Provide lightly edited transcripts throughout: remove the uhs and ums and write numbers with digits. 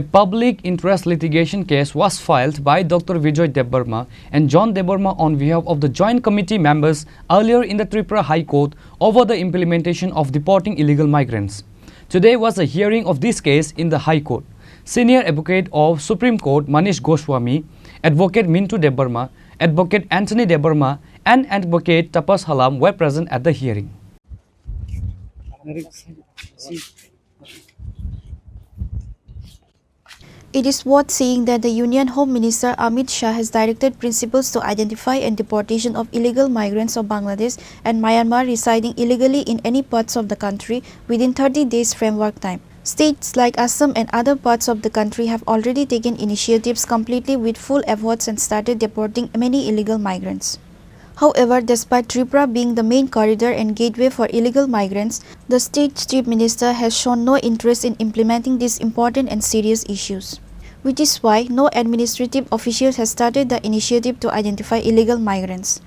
A public interest litigation case was filed by Dr. Vijay Debarma and John Debarma on behalf of the Joint Committee members earlier in the Tripura High Court over the implementation of deporting illegal migrants. Today was the hearing of this case in the High Court. Senior Advocate of Supreme Court Manish Goswami, Advocate Mintu Debarma, Advocate Anthony Debarma and Advocate Tapas Halam were present at the hearing. It is worth saying that the Union Home Minister Amit Shah has directed principals to identify and deportation of illegal migrants of Bangladesh and Myanmar residing illegally in any parts of the country within 30 days framework time. States like Assam and other parts of the country have already taken initiatives completely with full efforts and started deporting many illegal migrants. However, despite Tripura being the main corridor and gateway for illegal migrants, the state chief minister has shown no interest in implementing these important and serious issues, which is why no administrative official has started the initiative to identify illegal migrants.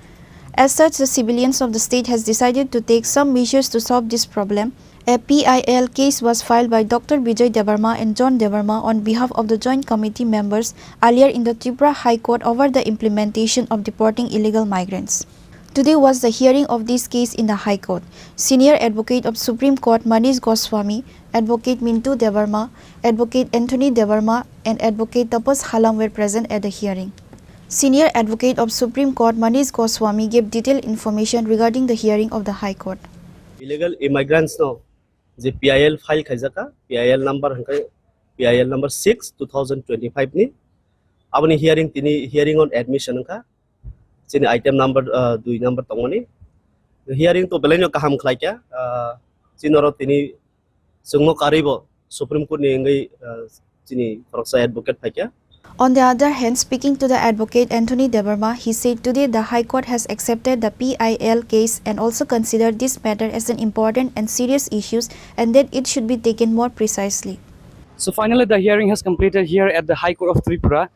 As such, the civilians of the state has decided to take some measures to solve this problem. A PIL case was filed by Dr. Vijay Debarma and John Debarma on behalf of the Joint Committee members earlier in the Tripura High Court over the implementation of deporting illegal migrants. Today was the hearing of this case in the High Court. Senior Advocate of Supreme Court Manish Goswami, Advocate Mintu Debarma, Advocate Anthony Debarma and Advocate Tapas Halam were present at the hearing. Senior Advocate of Supreme Court Manish Goswami gave detailed information regarding the hearing of the High Court. Illegal immigrants no the PIL file khaijaka PIL number 6 2025 ni abani hearing on admission ka chini item number 2 number tongoni hearing to belenyo kaham khlaikya chinoro tini sungno karibo Supreme Court ni ngai chini proxy advocate thaikya. On the other hand, speaking to the advocate Anthony Debarma, he said today the High Court has accepted the PIL case and also considered this matter as an important and serious issue and that it should be taken more precisely. So finally the hearing has completed here at the High Court of Tripura.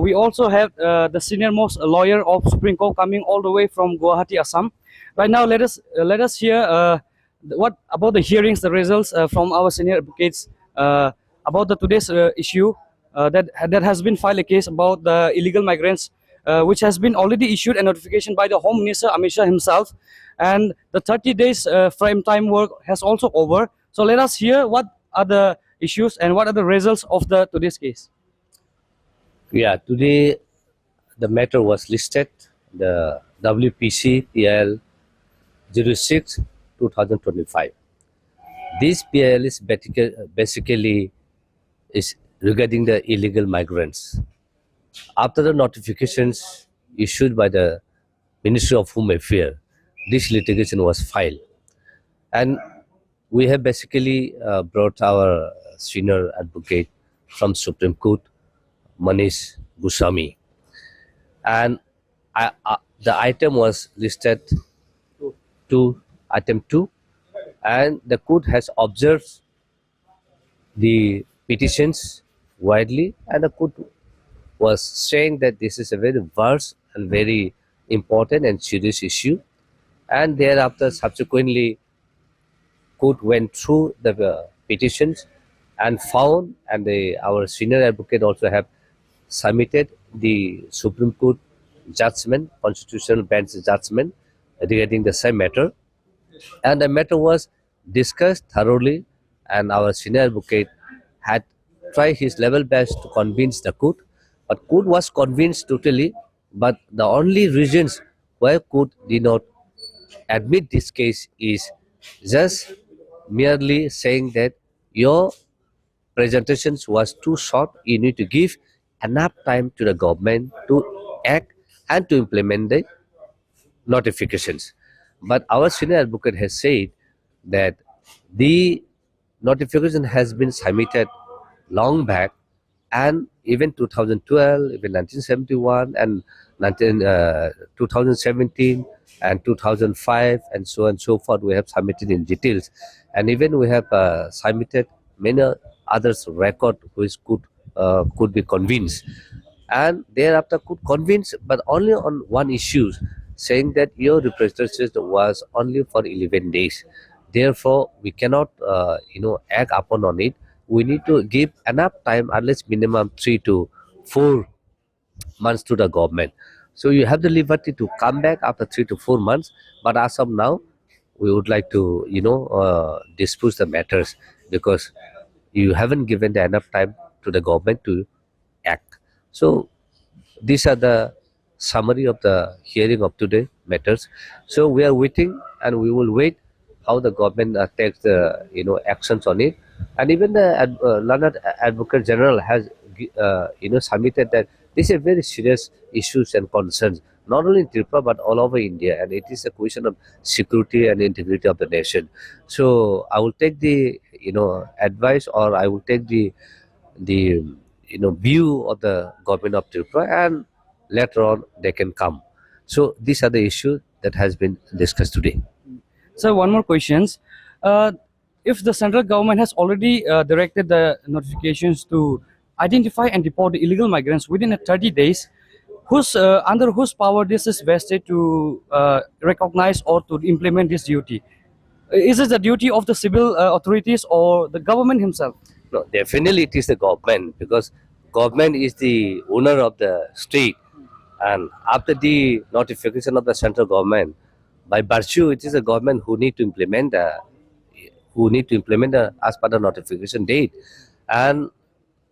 We also have the senior most lawyer of Supreme Court coming all the way from Guwahati, Assam. Right now let us hear what about the hearings, the results from our senior advocates about the today's issue. That has been filed a case about the illegal migrants, which has been already issued a notification by the Home Minister Amit Shah himself, and the 30 days frame time work has also over. So let us hear what are the issues and what are the results of the today's case. Yeah, today the matter was listed, the WPC PIL 06 2025. This PIL is basically regarding the illegal migrants. After the notifications issued by the Ministry of Home Affairs, this litigation was filed. And we have basically brought our senior advocate from Supreme Court, Manish Goswami. And the item was listed to item 2, and the court has observed the petitions widely, and the court was saying that this is a very vast and very important and serious issue. And thereafter, subsequently, court went through the petitions and found, and our senior advocate also have submitted the Supreme Court judgment, constitutional bench judgment regarding the same matter. And the matter was discussed thoroughly, and our senior advocate had tried his level best to convince the court, but court was convinced totally. But the only reasons why court did not admit this case is just merely saying that your presentations was too short. You need to give enough time to the government to act and to implement the notifications. But our senior advocate has said that the notification has been submitted long back, and even 2012, even 1971, and 2017, and 2005, and so on and so forth. We have submitted in details, and even we have submitted many others record which could be convinced, and thereafter could convince, but only on one issue, saying that your representation was only for 11 days. Therefore, we cannot, act upon on it. we need to give enough time, at least minimum 3 to 4 months to the government. So you have the liberty to come back after 3 to 4 months. But as of now, we would like to, dispose the matters because you haven't given the enough time to the government to act. So these are the summary of the hearing of today matters. So we are waiting, and we will wait how the government takes the actions on it. And even the learned advocate general has submitted that these are very serious issues and concerns, not only in Tripura but all over India, and it is a question of security and integrity of the nation. So I will take the advice, or I will take the view of the government of Tripura, and later on they can come. So these are the issues that has been discussed today. So one more questions. If the central government has already directed the notifications to identify and deport the illegal migrants within 30 days, under whose power this is vested to recognize or to implement this duty? Is it the duty of the civil authorities or the government himself? No, definitely it is the government, because government is the owner of the state, and after the notification of the central government, by virtue it is the government who need to implement as per the notification date. And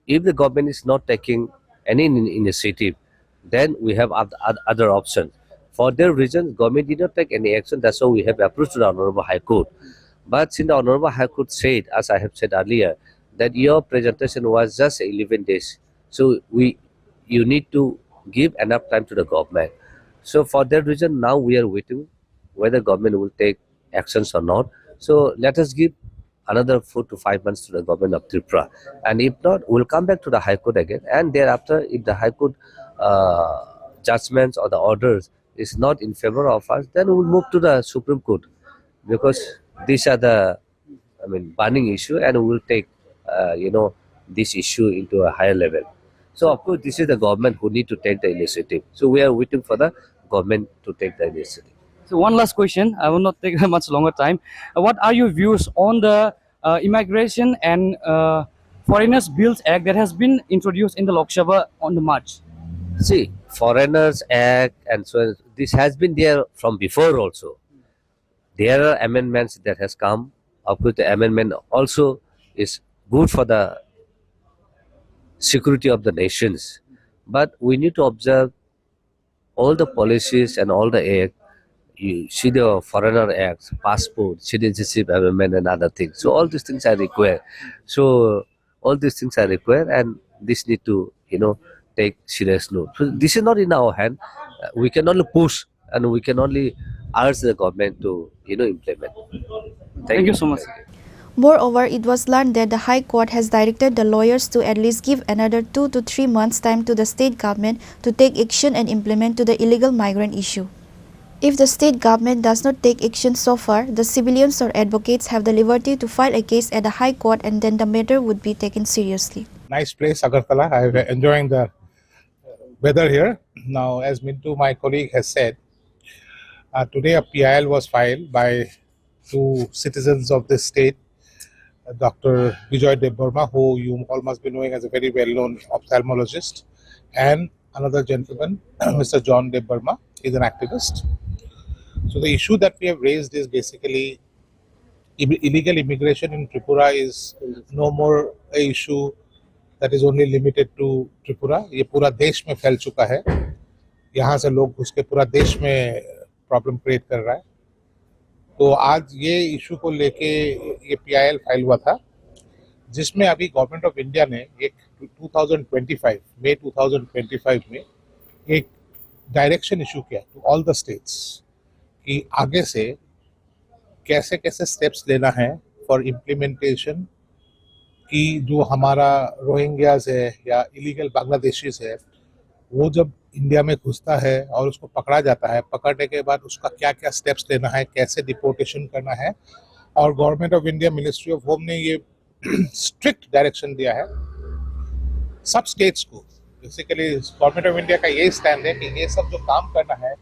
if the government is not taking any initiative, then we have other options. For their reasons, government did not take any action. That's why we have approached the Honorable High Court. But since the Honorable High Court said, as I have said earlier, that your presentation was just 11 days, so you need to give enough time to the government. So for that reason, now we are waiting whether government will take actions or not. So let us give another 4 to 5 months to the government of Tripura, and if not, we'll come back to the High Court again. And thereafter, if the High Court judgments or the orders is not in favor of us, then we'll move to the Supreme Court, because these are the burning issue, and we will take this issue into a higher level. So of course, this is the government who need to take the initiative. So we are waiting for the government to take the initiative. So one last question. I will not take much longer time. What are your views on the Immigration and Foreigners Bills Act that has been introduced in the Lok Sabha on the March? See, Foreigners Act and so on, this has been there from before also. There are amendments that has come. Of course, the amendment also is good for the security of the nations. But we need to observe all the policies and all the act. You see the Foreigner Acts, passport, citizenship amendment, and other things. So all these things are required. And this need to take serious note. So this is not in our hand. We can only push, and we can only urge the government to implement. Thank you so much. Moreover, it was learned that the High Court has directed the lawyers to at least give another 2 to 3 months' time to the state government to take action and implement to the illegal migrant issue. If the state government does not take action so far, the civilians or advocates have the liberty to file a case at the High Court, and then the matter would be taken seriously. Nice place, Agartala. I'm enjoying the weather here. Now, as Mintu, my colleague, has said, today a PIL was filed by 2 citizens of this state, Dr. Bijoy Debbarma, who you all must be knowing as a very well-known ophthalmologist, and another gentleman, Mr. John Debbarma, is an activist. So the issue that we have raised is basically illegal immigration in Tripura is no more a issue that is only limited to Tripura. ये पूरा देश में फैल चुका है. यहाँ से लोग घुस के पूरा देश में प्रॉब्लम क्रिएट कर रहा है. तो आज ये इशू को लेके ये PIL फाइल हुआ था, जिसमें अभी गवर्नमेंट ऑफ इंडिया ने एक 2025 मई 2025 में एक डायरेक्शन इशू किया टू ऑल द स्टेट्स कि आगे से कैसे कैसे स्टेप्स लेना है फॉर इम्प्लीमेंटेशन कि जो हमारा रोहिंग्याज है या इलीगल बांग्लादेशीज है, वो जब इंडिया में घुसता है और उसको पकड़ा जाता है, पकड़ने के बाद उसका क्या क्या स्टेप्स लेना है, कैसे डिपोर्टेशन करना है. और government of India, ministry of home ने ये स्ट्रिक्ट डायरेक्शन दिया है सब स्टेट्स को. बेसिकली गवर्नमेंट ऑफ इंडिया का ये स्टैंड है कि ये सब जो काम करना है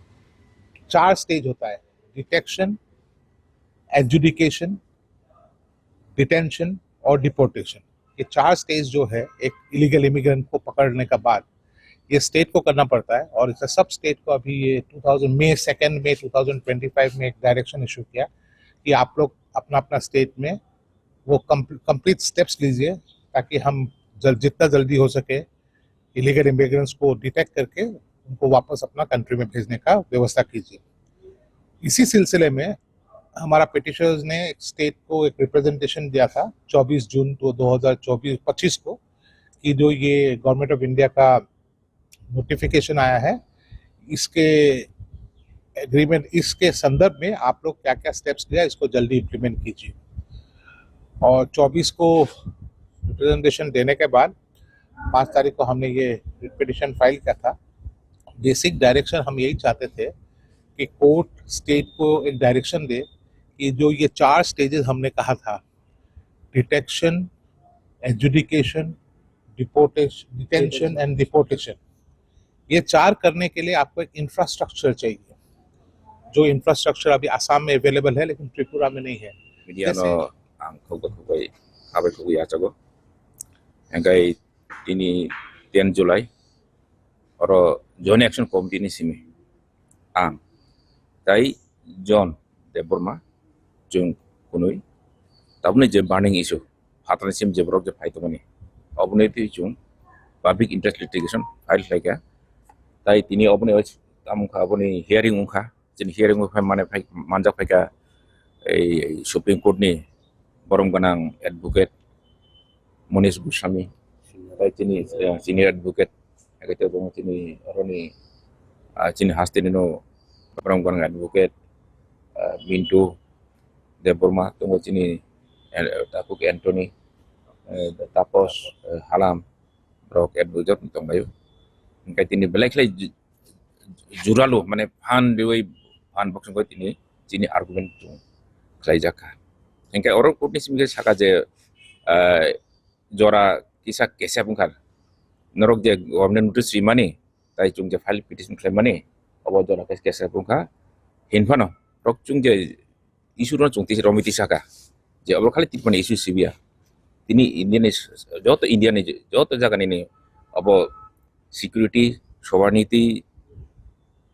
4 स्टेज होता है: डिटेक्शन, एडजुडिकेशन, डिटेंशन और डिपोर्टेशन. ये 4 स्टेज जो है एक इलीगल इमिग्रेंट को पकड़ने का बाद ये स्टेट को करना पड़ता है, और इसे सब स्टेट को अभी ये 2025 में एक डायरेक्शन इशू किया कि आप लोग अपना अपना स्टेट में वो कंप्लीट स्टेप्स लीजिए ताकि हम जितना जल्दी हो सके इलीगल इमिग्रेंट्स को डिटेक्ट करके उनको वापस अपना कंट्री में भेजने का व्यवस्था कीजिए। इसी सिलसिले में हमारा पिटिशनर्स ने एक स्टेट को एक रिप्रेजेंटेशन दिया था 24 जून 2025 को कि जो ये गवर्नमेंट ऑफ इंडिया का नोटिफिकेशन आया है इसके एग्रीमेंट इसके संदर्भ में आप लोग क्या क्या स्टेप्स लिया इसको जल्दी इम्प्लीमेंट कीजिए। और 24 को रिप्रेजेंटेशन देने के बाद 5 तारीख को हमने ये पिटिशन फाइल किया था। बेसिक डायरेक्शन हम यही चाहते थे कि कोर्ट स्टेट को एक डायरेक्शन दे कि जो ये 4 स्टेजेस हमने कहा था, detection, adjudication, detention and deportation, ये 4 करने के लिए आपको एक इंफ्रास्ट्रक्चर चाहिए, जो इंफ्रास्ट्रक्चर अभी आसाम में अवेलेबल है लेकिन त्रिपुरा में नहीं है। Ini 10 Julai oro Joint Action Committee ni simi ang tai John Deborma jung kunui tabne je burning issue hatan sim je brok je phai tomani obne ti jung public interest litigation file laika tai tini obne tam kha obne hearing ungkha jin hearing ungkha mane phai manjak phai ka ei Supreme Court ni borom ganang advocate Manish Goswamiof Chini senior advocate agak tu Chini Roni Chini Hastinino perempuan advocate Mintu Deborma tunggu Chini takut Anthony tapos Halam Brok advocate tunggu bayu angkat ini belak lagi juralu mana pan dewi pan boxing kau ini Chini argument tu kelai jaka angkat orang pun ni sebenarnya saka je jora kisah kesah pun kan norok dia government notice mana tai chung je file petition claim mana abo jora kesah pun kan hinfano rok chung je isu ron chung ti romiti saka je abo kali tipane isu sibia tini Indian joto Indian joto jaga ni abo security sovereignty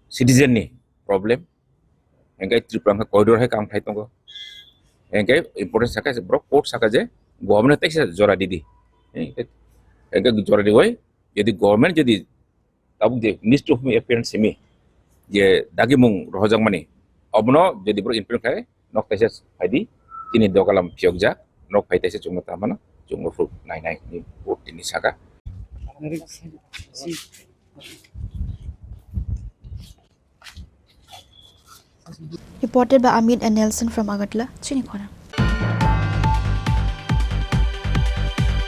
citizen ni problem engkai Tripura corridor hai kam thai tongko engkai important saka je bro court saka je government tek jora didi engkau jora diwai jadi government jadi tabung je list of appearance semi je dagi mung rohjang mani obno jadi bro imprint kai nok teses haidi ini dokalam pyogja nok pai teses cuma tamana cuma fruit nai ni bot ini saka Reported by Amit and Nelson from Agartala, Chini Khorang.